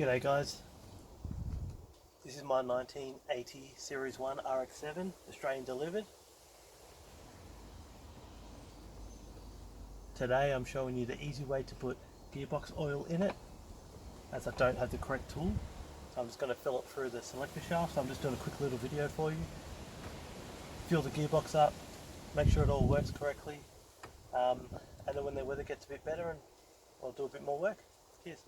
G'day guys, this is my 1980 Series 1 RX7, Australian delivered. Today I'm showing you the easy way to put gearbox oil in it, as I don't have the correct tool. So I'm just going to fill it through the selector shaft. So I'm just doing a quick little video for you. Fill the gearbox up, make sure it all works correctly, and then when the weather gets a bit better, I'll do a bit more work. Cheers.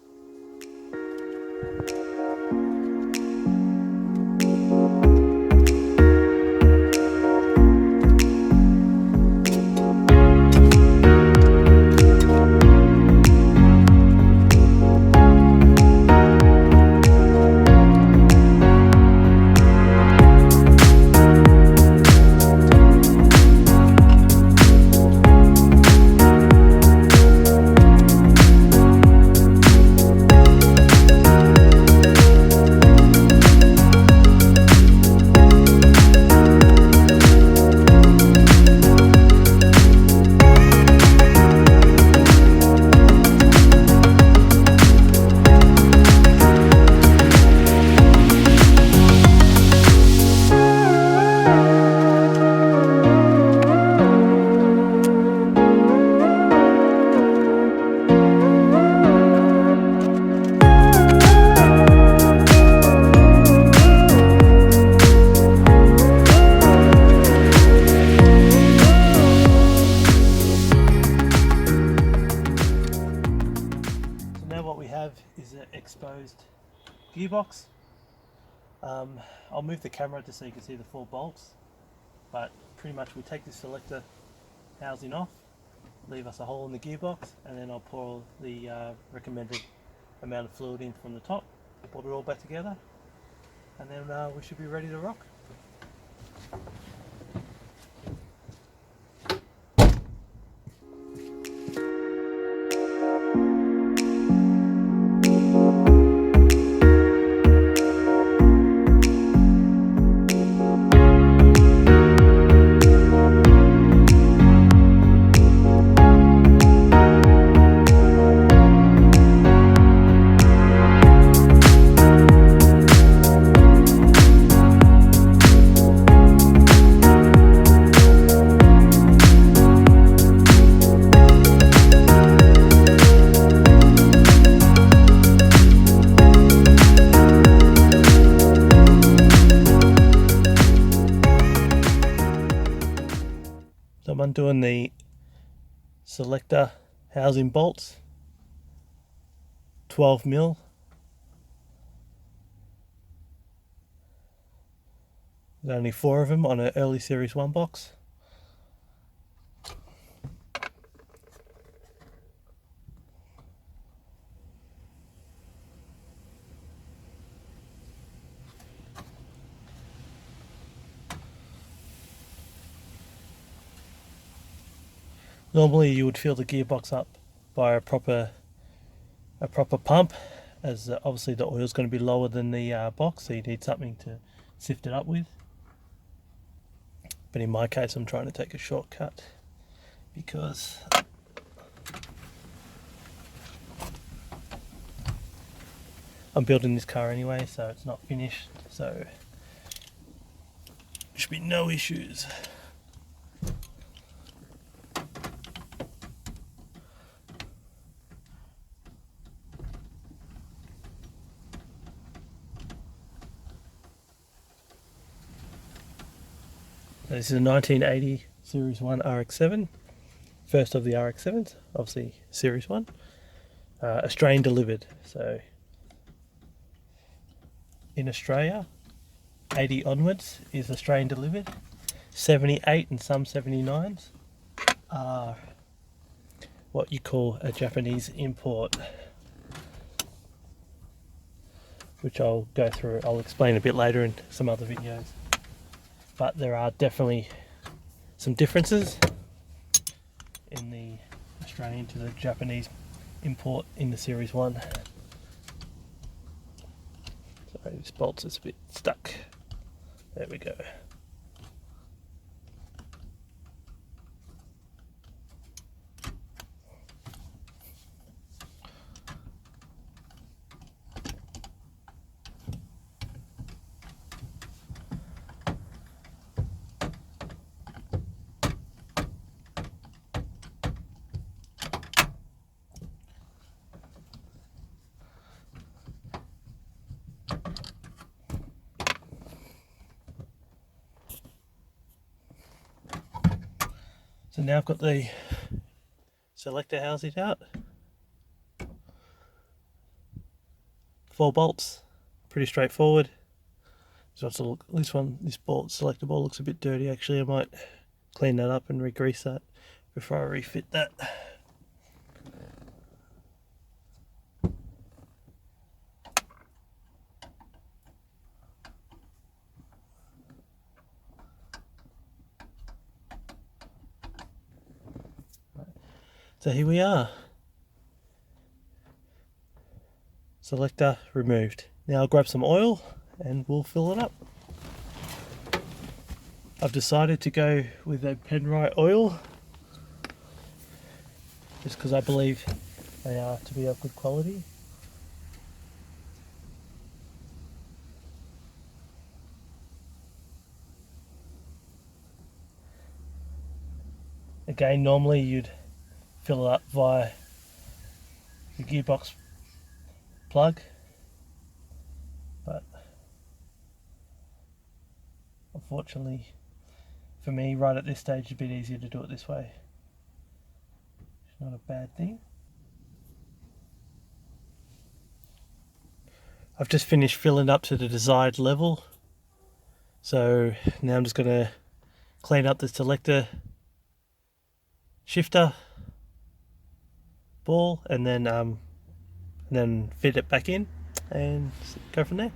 What we have is an exposed gearbox. I'll move the camera just so you can see the 4 bolts, but pretty much we take this selector housing off, leave us a hole in the gearbox, and then I'll pour the recommended amount of fluid in from the top, put it all back together, and then we should be ready to rock. So I'm undoing the selector housing bolts, 12mm. There's only 4 of them on an early Series 1 box. Normally you would fill the gearbox up by a proper pump, as obviously the oil is going to be lower than the box, so you need something to sift it up with. But in my case I'm trying to take a shortcut because I'm building this car anyway, so it's not finished, so there should be no issues. This is a 1980 Series 1 RX7, first of the RX7s, obviously Series 1, Australian delivered. So in Australia, 80 onwards is Australian delivered, 78 and some 79s are what you call a Japanese import, which I'll go through, I'll explain a bit later in some other videos. But there are definitely some differences in the Australian to the Japanese import in the Series 1. Sorry, this bolt is a bit stuck. There we go. So now I've got the selector housing out. 4 bolts, pretty straightforward. So this bolt selector ball looks a bit dirty actually. I might clean that up and re-grease that before I refit that. So here we are. Selector removed. Now I'll grab some oil and we'll fill it up. I've decided to go with a Penrite oil just because I believe they are to be of good quality. Again, normally you'd fill it up via the gearbox plug, but unfortunately for me right at this stage it's a bit easier to do it this way. It's not a bad thing. I've just finished filling up to the desired level, so now I'm just going to clean up the selector shifter ball and then fit it back in and go from there.